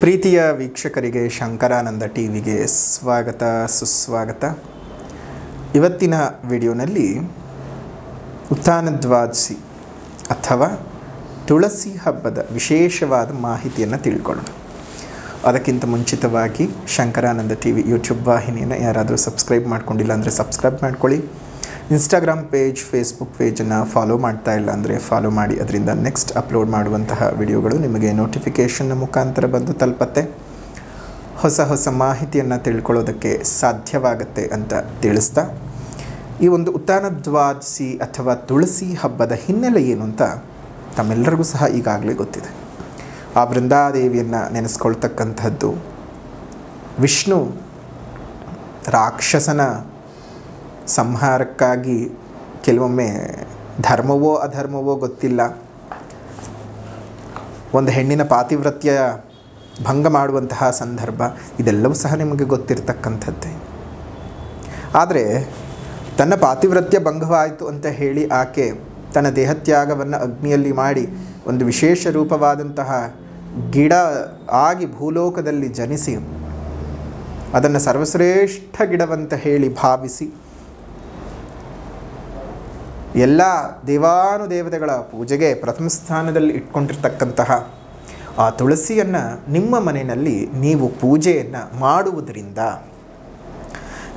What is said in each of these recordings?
ಪ್ರೀತಿಯ ವೀಕ್ಷಕರಿಗೆ ಶಂಕರಾನಂದ ಟಿವಿಗೆ ಸ್ವಾಗತ ಸುಸ್ವಾಗತ. ಇವತ್ತಿನ ವಿಡಿಯೋನಲ್ಲಿ ಉತ್ಥಾನದ್ವಾದಶಿ ಅಥವಾ ತುಳಸಿ ಹಬ್ಬದ ವಿಶೇಷವಾದ ಮಾಹಿತಿಯನ್ನು ತಿಳ್ಕೊಳ್ಳೋಣ. ಅದಕ್ಕಿಂತ ಮುಂಚಿತವಾಗಿ ಶಂಕರಾನಂದ ಟಿವಿ ಯೂಟ್ಯೂಬ್ ವಾಹಿನಿಯನ್ನು ಯಾರಾದರೂ ಸಬ್ಸ್ಕ್ರೈಬ್ ಮಾಡ್ಕೊಂಡಿಲ್ಲ ಅಂದರೆ ಸಬ್ಸ್ಕ್ರೈಬ್ ಮಾಡ್ಕೊಳ್ಳಿ. ಇನ್ಸ್ಟಾಗ್ರಾಮ್ ಪೇಜ್, ಫೇಸ್ಬುಕ್ ಪೇಜನ್ನು ಫಾಲೋ ಮಾಡ್ತಾ ಇಲ್ಲ ಅಂದರೆ ಫಾಲೋ ಮಾಡಿ. ಅದರಿಂದ ನೆಕ್ಸ್ಟ್ ಅಪ್ಲೋಡ್ ಮಾಡುವಂತಹ ವಿಡಿಯೋಗಳು ನಿಮಗೆ ನೋಟಿಫಿಕೇಷನ್ನ ಮುಖಾಂತರ ಬಂದು ತಲುಪತ್ತೆ. ಹೊಸ ಮಾಹಿತಿಯನ್ನು ತಿಳ್ಕೊಳ್ಳೋದಕ್ಕೆ ಸಾಧ್ಯವಾಗುತ್ತೆ ಅಂತ ತಿಳಿಸ್ತಾ, ಈ ಒಂದು ಉತ್ಥಾನದ್ವಾದಶಿ ಅಥವಾ ತುಳಸಿ ಹಬ್ಬದ ಹಿನ್ನೆಲೆ ಏನು ಅಂತ ತಮ್ಮೆಲ್ಲರಿಗೂ ಸಹ ಈಗಾಗಲೇ ಗೊತ್ತಿದೆ. ಆ ಬೃಂದಾದೇವಿಯನ್ನು ನೆನೆಸ್ಕೊಳ್ತಕ್ಕಂಥದ್ದು, ವಿಷ್ಣು ರಾಕ್ಷಸನ ಸಂಹಾರಕ್ಕಾಗಿ ಕೆಲವೊಮ್ಮೆ ಧರ್ಮವೋ ಅಧರ್ಮವೋ ಗೊತ್ತಿಲ್ಲ, ಒಂದು ಹೆಣ್ಣಿನ ಪಾತಿವ್ರತ್ಯ ಭಂಗ ಮಾಡುವಂತಹ ಸಂದರ್ಭ, ಇದೆಲ್ಲವೂ ಸಹ ನಿಮಗೆ ಗೊತ್ತಿರತಕ್ಕಂಥದ್ದೇ. ಆದರೆ ತನ್ನ ಪಾತಿವ್ರತ್ಯ ಭಂಗವಾಯಿತು ಅಂತ ಹೇಳಿ ಆಕೆ ತನ್ನ ದೇಹತ್ಯಾಗವನ್ನು ಅಗ್ನಿಯಲ್ಲಿ ಮಾಡಿ ಒಂದು ವಿಶೇಷ ರೂಪವಾದಂತಹ ಗಿಡ ಆಗಿ ಭೂಲೋಕದಲ್ಲಿ ಜನಿಸಿ ಅದನ್ನು ಸರ್ವಶ್ರೇಷ್ಠ ಗಿಡವಂತ ಹೇಳಿ ಭಾವಿಸಿ ಎಲ್ಲ ದೇವಾನುದೇವತೆಗಳ ಪೂಜೆಗೆ ಪ್ರಥಮ ಸ್ಥಾನದಲ್ಲಿ ಇಟ್ಕೊಂಡಿರ್ತಕ್ಕಂತಹ ಆ ತುಳಸಿಯನ್ನು ನಿಮ್ಮ ಮನೆಯಲ್ಲಿ ನೀವು ಪೂಜೆಯನ್ನು ಮಾಡುವುದರಿಂದ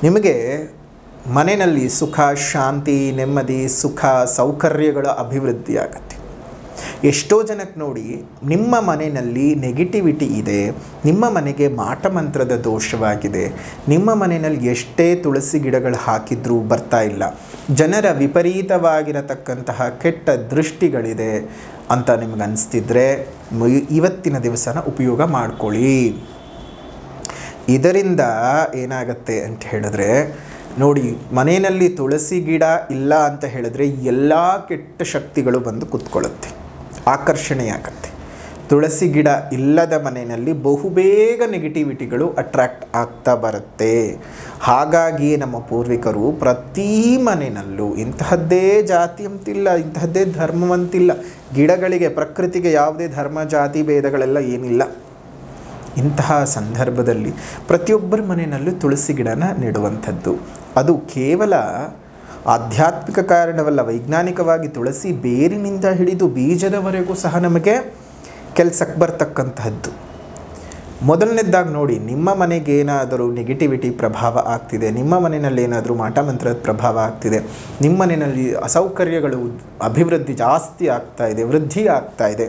ನಿಮಗೆ ಮನೆಯಲ್ಲಿ ಸುಖ, ಶಾಂತಿ, ನೆಮ್ಮದಿ, ಸುಖ, ಸೌಕರ್ಯಗಳ ಅಭಿವೃದ್ಧಿಯಾಗತ್ತೆ. ಎಷ್ಟೋ ಜನಕ್ಕೆ ನೋಡಿ, ನಿಮ್ಮ ಮನೆಯಲ್ಲಿ ನೆಗೆಟಿವಿಟಿ ಇದೆ, ನಿಮ್ಮ ಮನೆಗೆ ಮಾಟಮಂತ್ರದ ದೋಷವಾಗಿದೆ, ನಿಮ್ಮ ಮನೆಯಲ್ಲಿ ಎಷ್ಟೇ ತುಳಸಿ ಗಿಡಗಳು ಹಾಕಿದ್ರೂ ಬರ್ತಾ ಇಲ್ಲ, ಜನರ ವಿಪರೀತವಾಗಿರತಕ್ಕಂತಹ ಕೆಟ್ಟ ದೃಷ್ಟಿಗಳಿದೆ ಅಂತ ನಿಮಗೆ ಅನಿಸ್ತಿದ್ರೆ ಇವತ್ತಿನ ದಿವಸನ ಉಪಯೋಗ ಮಾಡ್ಕೊಳ್ಳಿ. ಇದರಿಂದ ಏನಾಗುತ್ತೆ ಅಂತ ಹೇಳಿದ್ರೆ, ನೋಡಿ, ಮನೆಯಲ್ಲಿ ತುಳಸಿ ಗಿಡ ಇಲ್ಲ ಅಂತ ಹೇಳಿದ್ರೆ ಎಲ್ಲ ಕೆಟ್ಟ ಶಕ್ತಿಗಳು ಬಂದು ಕೂತ್ಕೊಳ್ಳುತ್ತೆ, ಆಕರ್ಷಣೆಯಾಗತ್ತೆ. ತುಳಸಿ ಗಿಡ ಇಲ್ಲದ ಮನೆಯಲ್ಲಿ ಬಹುಬೇಗ ನೆಗೆಟಿವಿಟಿಗಳು ಅಟ್ರಾಕ್ಟ್ ಆಗ್ತಾ ಬರುತ್ತೆ. ಹಾಗಾಗಿ ನಮ್ಮ ಪೂರ್ವಿಕರು ಪ್ರತಿ ಮನೆಯಲ್ಲೂ ಇಂತಹದ್ದೇ ಜಾತಿ ಅಂತಿಲ್ಲ, ಇಂತಹದ್ದೇ ಧರ್ಮವಂತಿಲ್ಲ, ಗಿಡಗಳಿಗೆ, ಪ್ರಕೃತಿಗೆ ಯಾವುದೇ ಧರ್ಮ ಜಾತಿ ಭೇದಗಳೆಲ್ಲ ಏನಿಲ್ಲ. ಇಂತಹ ಸಂದರ್ಭದಲ್ಲಿ ಪ್ರತಿಯೊಬ್ಬರ ಮನೆಯಲ್ಲೂ ತುಳಸಿ ಗಿಡನ ನೆಡುವಂಥದ್ದು. ಅದು ಕೇವಲ ಆಧ್ಯಾತ್ಮಿಕ ಕಾರಣವಲ್ಲ, ವೈಜ್ಞಾನಿಕವಾಗಿ ತುಳಸಿ ಬೇರಿನಿಂದ ಹಿಡಿದು ಬೀಜದವರೆಗೂ ಸಹ ನಮಗೆ ಕೆಲಸಕ್ಕೆ ಬರ್ತಕ್ಕಂತಹದ್ದು. ಮೊದಲನೇದಾಗಿ ನೋಡಿ, ನಿಮ್ಮ ಮನೆಗೆ ಏನಾದರೂ ನೆಗೆಟಿವಿಟಿ ಪ್ರಭಾವ ಆಗ್ತಿದೆ, ನಿಮ್ಮ ಮನೆಯಲ್ಲಿ ಏನಾದರೂ ಮಾಟಮಂತ್ರದ ಪ್ರಭಾವ ಆಗ್ತಿದೆ, ನಿಮ್ಮ ಮನೆಯಲ್ಲಿ ಅಸೌಕರ್ಯಗಳು ಅಭಿವೃದ್ಧಿ ಜಾಸ್ತಿ ಆಗ್ತಾ ಇದೆ, ವೃದ್ಧಿ ಆಗ್ತಾ ಇದೆ,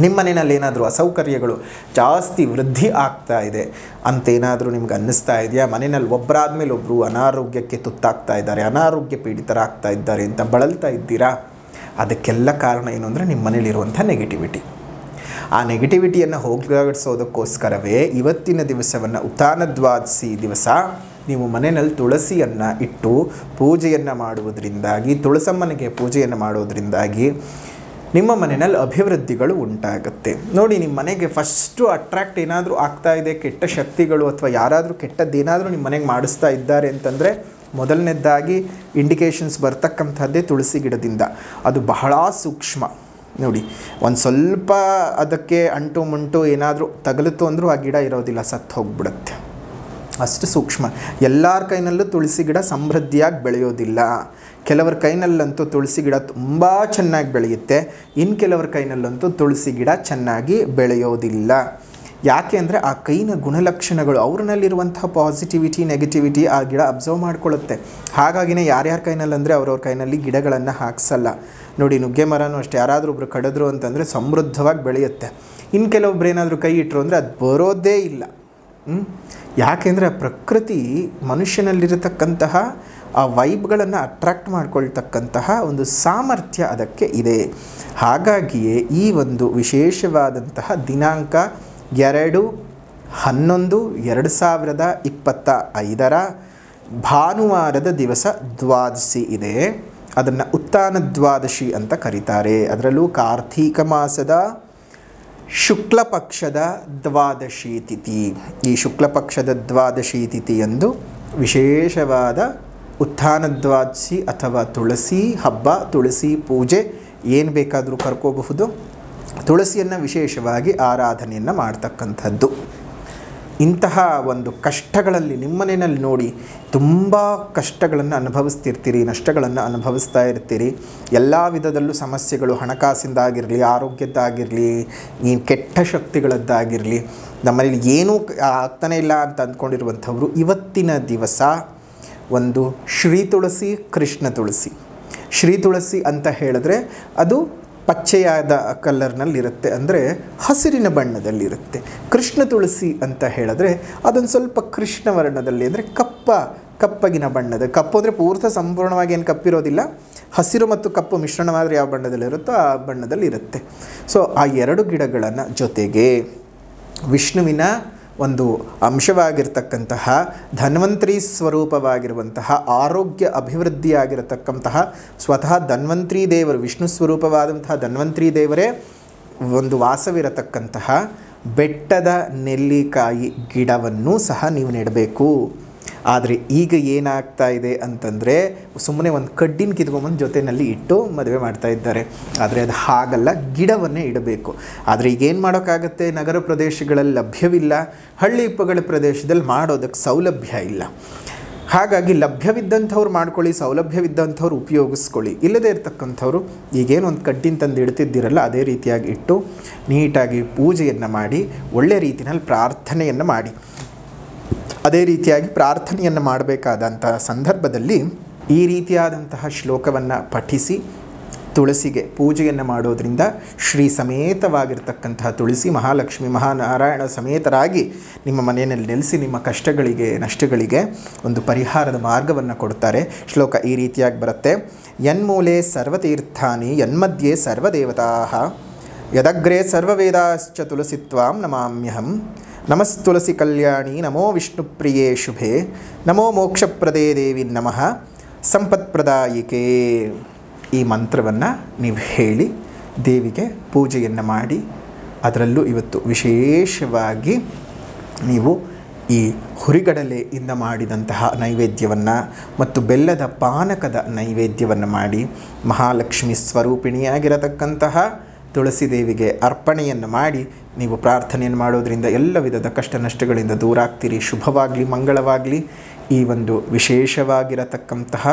ನಿಮ್ಮ ಮನೆಯಲ್ಲಿ ಏನಾದರೂ ಅಸೌಕರ್ಯಗಳು ಜಾಸ್ತಿ ವೃದ್ಧಿ ಆಗ್ತಾ ಇದೆ ಅಂತೇನಾದರೂ ನಿಮ್ಗೆ ಅನ್ನಿಸ್ತಾ ಇದೆಯಾ? ಮನೆಯಲ್ಲಿ ಒಬ್ಬರಾದ ಮೇಲೆ ಒಬ್ಬರು ಅನಾರೋಗ್ಯಕ್ಕೆ ತುತ್ತಾಗ್ತಾ ಇದ್ದಾರೆ, ಅನಾರೋಗ್ಯ ಪೀಡಿತರಾಗ್ತಾ ಇದ್ದಾರೆ ಅಂತ ಬಳಲ್ತಾ ಇದ್ದೀರಾ? ಅದಕ್ಕೆಲ್ಲ ಕಾರಣ ಏನು ಅಂದರೆ ನಿಮ್ಮ ಮನೇಲಿರುವಂಥ ನೆಗೆಟಿವಿಟಿ. ಆ ನೆಗೆಟಿವಿಟಿಯನ್ನು ಹೋಗಲಾಡಿಸೋದಕ್ಕೋಸ್ಕರವೇ ಇವತ್ತಿನ ದಿವಸವನ್ನು, ಉತ್ಥಾನದ್ವಾದಶಿ ದಿವಸ ನೀವು ಮನೆಯಲ್ಲಿ ತುಳಸಿಯನ್ನು ಇಟ್ಟು ಪೂಜೆಯನ್ನು ಮಾಡುವುದರಿಂದಾಗಿ, ತುಳಸಮ್ಮನಿಗೆ ಪೂಜೆಯನ್ನು ಮಾಡೋದರಿಂದಾಗಿ ನಿಮ್ಮ ಮನೆಯಲ್ಲಿ ಅಭಿವೃದ್ಧಿಗಳು ಉಂಟಾಗುತ್ತೆ. ನೋಡಿ, ನಿಮ್ಮ ಮನೆಗೆ ಫಸ್ಟು ಅಟ್ರಾಕ್ಟ್ ಏನಾದರೂ ಆಗ್ತಾ ಇದೆ, ಕೆಟ್ಟ ಶಕ್ತಿಗಳು ಅಥವಾ ಯಾರಾದರೂ ಕೆಟ್ಟದ್ದೇನಾದರೂ ನಿಮ್ಮ ಮನೆಗೆ ಮಾಡಿಸ್ತಾ ಇದ್ದಾರೆ ಅಂತಂದರೆ ಮೊದಲನೇದಾಗಿ ಇಂಡಿಕೇಷನ್ಸ್ ಬರ್ತಕ್ಕಂಥದ್ದೇ ತುಳಸಿ ಗಿಡದಿಂದ. ಅದು ಬಹಳ ಸೂಕ್ಷ್ಮ. ನೋಡಿ, ಒಂದು ಸ್ವಲ್ಪ ಅದಕ್ಕೆ ಅಂಟು ಮುಂಟು ಏನಾದರೂ ತಗಲಿತು ಅಂದರೂ ಆ ಗಿಡ ಇರೋದಿಲ್ಲ, ಸತ್ತು ಹೋಗ್ಬಿಡುತ್ತೆ. ಅಷ್ಟು ಸೂಕ್ಷ್ಮ. ಎಲ್ಲರ ಕೈನಲ್ಲೂ ತುಳಸಿ ಗಿಡ ಸಮೃದ್ಧಿಯಾಗಿ ಬೆಳೆಯೋದಿಲ್ಲ. ಕೆಲವರ ಕೈನಲ್ಲಂತೂ ತುಳಸಿ ಗಿಡ ತುಂಬ ಚೆನ್ನಾಗಿ ಬೆಳೆಯುತ್ತೆ, ಇನ್ನು ಕೆಲವರ ಕೈನಲ್ಲಂತೂ ತುಳಸಿ ಗಿಡ ಚೆನ್ನಾಗಿ ಬೆಳೆಯೋದಿಲ್ಲ. ಯಾಕೆ ಅಂದರೆ ಆ ಕೈನ ಗುಣಲಕ್ಷಣಗಳು, ಅವ್ರನ್ನಲ್ಲಿರುವಂತಹ ಪಾಸಿಟಿವಿಟಿ, ನೆಗೆಟಿವಿಟಿ ಆ ಗಿಡ ಅಬ್ಸರ್ವ್ ಮಾಡ್ಕೊಳ್ಳುತ್ತೆ. ಹಾಗಾಗಿನೇ ಯಾರ್ಯಾರ ಕೈನಲ್ಲಂದರೆ ಅವ್ರವ್ರ ಕೈನಲ್ಲಿ ಗಿಡಗಳನ್ನು ಹಾಕ್ಸಲ್ಲ. ನೋಡಿ, ನುಗ್ಗೆ ಮರನೂ ಅಷ್ಟೇ, ಯಾರಾದರೂ ಒಬ್ರು ಕಡಿದ್ರು ಅಂತಂದರೆ ಸಮೃದ್ಧವಾಗಿ ಬೆಳೆಯುತ್ತೆ. ಇನ್ನು ಕೆಲವೊಬ್ರು ಏನಾದರೂ ಕೈ ಇಟ್ಟರು ಅಂದರೆ ಅದು ಬರೋದೇ ಇಲ್ಲ. ಯಾಕೆಂದರೆ ಪ್ರಕೃತಿ ಮನುಷ್ಯನಲ್ಲಿರತಕ್ಕಂತಹ ಆ ವೈಬ್ಗಳನ್ನು ಅಟ್ರಾಕ್ಟ್ ಮಾಡ್ಕೊಳ್ತಕ್ಕಂತಹ ಒಂದು ಸಾಮರ್ಥ್ಯ ಅದಕ್ಕೆ ಇದೆ. ಹಾಗಾಗಿಯೇ ಈ ಒಂದು ವಿಶೇಷವಾದಂತಹ ದಿನಾಂಕ 2/11/2025 ಭಾನುವಾರದ ದಿವಸ ದ್ವಾದಶಿ ಇದೆ. ಅದನ್ನು ಉತ್ಥಾನದ್ವಾದಶಿ ಅಂತ ಕರೀತಾರೆ. ಅದರಲ್ಲೂ ಕಾರ್ತೀಕ ಮಾಸದ ಶುಕ್ಲ ಪಕ್ಷದ ದ್ವಾದಶಿ ತಿಥಿ. ಈ ಶುಕ್ಲ ಪಕ್ಷದ ದ್ವಾದಶಿ ತಿಥಿಯಂದು ವಿಶೇಷವಾದ ಉತ್ಥಾನದ್ವಾದಶಿ ಅಥವಾ ತುಳಸಿ ಹಬ್ಬ, ತುಳಸಿ ಪೂಜೆ ಏನು ಬೇಕಾದರೂ ಕರ್ಕೋಬಹುದು. ತುಳಸಿಯನ್ನು ವಿಶೇಷವಾಗಿ ಆರಾಧನೆಯನ್ನು ಮಾಡ್ತಕ್ಕಂಥದ್ದು. ಇಂತಹ ಒಂದು ಕಷ್ಟಗಳಲ್ಲಿ ನಿಮ್ಮನೆಯಲ್ಲಿ ನೋಡಿ ತುಂಬ ಕಷ್ಟಗಳನ್ನು ಅನುಭವಿಸ್ತಿರ್ತೀರಿ, ನಷ್ಟಗಳನ್ನು ಅನುಭವಿಸ್ತಾ ಇರ್ತೀರಿ. ಎಲ್ಲ ವಿಧದಲ್ಲೂ ಸಮಸ್ಯೆಗಳು, ಹಣಕಾಸಿಂದಾಗಿರಲಿ, ಆರೋಗ್ಯದ್ದಾಗಿರಲಿ, ಈ ಕೆಟ್ಟ ಶಕ್ತಿಗಳದ್ದಾಗಿರಲಿ, ನಮ್ಮಲ್ಲಿ ಏನೂ ಆಗ್ತಾನೆ ಇಲ್ಲ ಅಂತ ಅಂದ್ಕೊಂಡಿರುವಂಥವ್ರು ಇವತ್ತಿನ ದಿವಸ ಒಂದು ಶ್ರೀ ತುಳಸಿ, ಕೃಷ್ಣ ತುಳಸಿ. ಶ್ರೀ ತುಳಸಿ ಅಂತ ಹೇಳಿದ್ರೆ ಅದು ಪಚ್ಚೆಯಾದ ಕಲರ್ನಲ್ಲಿರುತ್ತೆ, ಅಂದರೆ ಹಸಿರಿನ ಬಣ್ಣದಲ್ಲಿರುತ್ತೆ. ಕೃಷ್ಣ ತುಳಸಿ ಅಂತ ಹೇಳಿದ್ರೆ ಅದೊಂದು ಸ್ವಲ್ಪ ಕೃಷ್ಣ ವರ್ಣದಲ್ಲಿ, ಅಂದರೆ ಕಪ್ಪಗಿನ ಬಣ್ಣದ. ಕಪ್ಪು ಅಂದರೆ ಪೂರ್ತಿ ಸಂಪೂರ್ಣವಾಗಿ ಏನು ಕಪ್ಪಿರೋದಿಲ್ಲ, ಹಸಿರು ಮತ್ತು ಕಪ್ಪು ಮಿಶ್ರಣವಾದರೆ ಯಾವ ಬಣ್ಣದಲ್ಲಿರುತ್ತೋ ಆ ಬಣ್ಣದಲ್ಲಿ ಇರುತ್ತೆ. ಸೊ ಆ ಎರಡು ಗಿಡಗಳನ್ನು ಜೊತೆಗೆ ವಿಷ್ಣುವಿನ ಒಂದು ಅಂಶವಾಗಿರ್ತಕ್ಕಂತಹ ಧನ್ವಂತರಿ ಸ್ವರೂಪವಾಗಿರುವಂತಹ ಆರೋಗ್ಯ ಅಭಿವೃದ್ಧಿಯಾಗಿರತಕ್ಕಂತಹ ಸ್ವತಃ ಧನ್ವಂತರಿ ದೇವರು, ವಿಷ್ಣು ಸ್ವರೂಪವಾದಂತಹ ಧನ್ವಂತರಿ ದೇವರೇ ಒಂದು ವಾಸವಿರತಕ್ಕಂತಹ ಬೆಟ್ಟದ ನೆಲ್ಲಿಕಾಯಿ ಗಿಡವನ್ನು ಸಹ ನೀವು ನೆಡಬೇಕು. ಆದರೆ ಈಗ ಏನಾಗ್ತಾ ಇದೆ ಅಂತಂದರೆ ಸುಮ್ಮನೆ ಒಂದು ಕಡ್ಡಿನ ಕಿತ್ಕೊಂಬಂದು ಜೊತೆಯಲ್ಲಿ ಇಟ್ಟು ಮದುವೆ ಮಾಡ್ತಾ ಇದ್ದಾರೆ. ಆದರೆ ಅದು ಹಾಗಲ್ಲ, ಗಿಡವನ್ನೇ ಇಡಬೇಕು. ಆದರೆ ಈಗೇನು ಮಾಡೋಕ್ಕಾಗತ್ತೆ, ನಗರ ಪ್ರದೇಶಗಳಲ್ಲಿ ಲಭ್ಯವಿಲ್ಲ, ಹಳ್ಳಿಗಳ ಪ್ರದೇಶದಲ್ಲಿ ಮಾಡೋದಕ್ಕೆ ಸೌಲಭ್ಯ ಇಲ್ಲ. ಹಾಗಾಗಿ ಲಭ್ಯವಿದ್ದಂಥವ್ರು ಮಾಡ್ಕೊಳ್ಳಿ, ಸೌಲಭ್ಯವಿದ್ದಂಥವ್ರು ಉಪಯೋಗಿಸ್ಕೊಳ್ಳಿ. ಇಲ್ಲದೇ ಇರತಕ್ಕಂಥವ್ರು ಈಗೇನು ಒಂದು ಕಡ್ಡಿನ ತಂದು ಇಡ್ತಿದ್ದೀರಲ್ಲ ಅದೇ ರೀತಿಯಾಗಿ ಇಟ್ಟು ನೀಟಾಗಿ ಪೂಜೆಯನ್ನು ಮಾಡಿ ಒಳ್ಳೆ ರೀತಿಯಲ್ಲಿ ಪ್ರಾರ್ಥನೆಯನ್ನು ಮಾಡಿ. ಅದೇ ರೀತಿಯಾಗಿ ಪ್ರಾರ್ಥನೆಯನ್ನು ಮಾಡಬೇಕಾದಂಥ ಸಂದರ್ಭದಲ್ಲಿ ಈ ರೀತಿಯಾದಂತಹ ಶ್ಲೋಕವನ್ನು ಪಠಿಸಿ ತುಳಸಿಗೆ ಪೂಜೆಯನ್ನು ಮಾಡೋದರಿಂದ ಶ್ರೀ ಸಮೇತವಾಗಿರ್ತಕ್ಕಂತಹ ತುಳಸಿ ಮಹಾಲಕ್ಷ್ಮಿ ಮಹಾನಾರಾಯಣ ಸಮೇತರಾಗಿ ನಿಮ್ಮ ಮನೆಯಲ್ಲಿ ನೆಲೆಸಿ ನಿಮ್ಮ ಕಷ್ಟಗಳಿಗೆ ನಷ್ಟಗಳಿಗೆ ಒಂದು ಪರಿಹಾರದ ಮಾರ್ಗವನ್ನು ಕೊಡ್ತಾರೆ. ಶ್ಲೋಕ ಈ ರೀತಿಯಾಗಿ ಬರುತ್ತೆ. ಯನ್ಮೂಲೆ ಸರ್ವತೀರ್ಥಾನಿ ಯನ್ಮಧ್ಯೆ ಸರ್ವದೇವತಾ ಯದಗ್ರೆ ಸರ್ವವೇದಾಶ್ಚ ತುಳಸಿತ್ವಾಂ ನಮಾಮ್ಯಹಂ. ನಮಸ್ತುಳಸಿ ಕಲ್ಯಾಣಿ ನಮೋ ವಿಷ್ಣುಪ್ರಿಯೇ ಶುಭೆ ನಮೋ ಮೋಕ್ಷಪ್ರದೇ ದೇವಿ ನಮಃ ಸಂಪತ್ಪ್ರದಾಯಿಕೆ. ಈ ಮಂತ್ರವನ್ನು ನೀವು ಹೇಳಿ ದೇವಿಗೆ ಪೂಜೆಯನ್ನು ಮಾಡಿ, ಅದರಲ್ಲೂ ಇವತ್ತು ವಿಶೇಷವಾಗಿ ನೀವು ಈ ಹುರಿಗಡಲೆಯಿಂದ ಮಾಡಿದಂತಹ ನೈವೇದ್ಯವನ್ನು ಮತ್ತು ಬೆಲ್ಲದ ಪಾನಕದ ನೈವೇದ್ಯವನ್ನು ಮಾಡಿ ಮಹಾಲಕ್ಷ್ಮಿ ಸ್ವರೂಪಿಣಿಯಾಗಿರತಕ್ಕಂತಹ ತುಳಸಿ ದೇವಿಗೆ ಅರ್ಪಣೆಯನ್ನು ಮಾಡಿ ನೀವು ಪ್ರಾರ್ಥನೆಯನ್ನು ಮಾಡೋದರಿಂದ ಎಲ್ಲ ವಿಧದ ಕಷ್ಟ ನಷ್ಟಗಳಿಂದ ದೂರ ಆಗ್ತೀರಿ. ಶುಭವಾಗಲಿ, ಮಂಗಳವಾಗಲಿ. ಈ ಒಂದು ವಿಶೇಷವಾಗಿರತಕ್ಕಂತಹ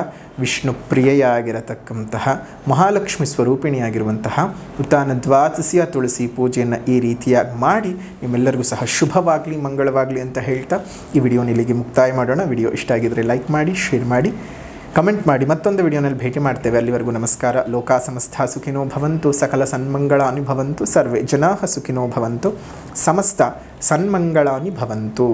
ವಿಷ್ಣು ಪ್ರಿಯೆಯಾಗಿರತಕ್ಕಂತಹ ಮಹಾಲಕ್ಷ್ಮಿ ಸ್ವರೂಪಿಣಿಯಾಗಿರುವಂತಹ ಉತ್ತಾನ ದ್ವಾದಶಿಯ ತುಳಸಿ ಪೂಜೆಯನ್ನು ಈ ರೀತಿಯಾಗಿ ಮಾಡಿ ನಿಮ್ಮೆಲ್ಲರಿಗೂ ಸಹ ಶುಭವಾಗಲಿ, ಮಂಗಳವಾಗಲಿ ಅಂತ ಹೇಳ್ತಾ ಈ ವಿಡಿಯೋನ ಇಲ್ಲಿಗೆ ಮುಕ್ತಾಯ ಮಾಡೋಣ. ವಿಡಿಯೋ ಇಷ್ಟ ಆಗಿದ್ದರೆ ಲೈಕ್ ಮಾಡಿ, ಶೇರ್ ಮಾಡಿ, ಕಮೆಂಟ್ ಮಾಡಿ. ಮತ್ತೊಂದು ವಿಡಿಯೋನಲ್ಲಿ ಭೇಟಿ ಮಾಡ್ತೇವೆ. ಅಲ್ಲಿವರೆಗೂ ನಮಸ್ಕಾರ. ಲೋಕಾ ಸಮಸ್ತ ಸುಖಿನೋ ಭವಂತು, ಸಕಲ ಸನ್ಮಂಗಳಾನಿ ಭವಂತು, ಸರ್ವೇ ಜನಾಃ ಸುಖಿನೋ ಭವಂತು, ಸಮಸ್ತ ಸನ್ಮಂಗಳಾನಿ ಭವಂತು.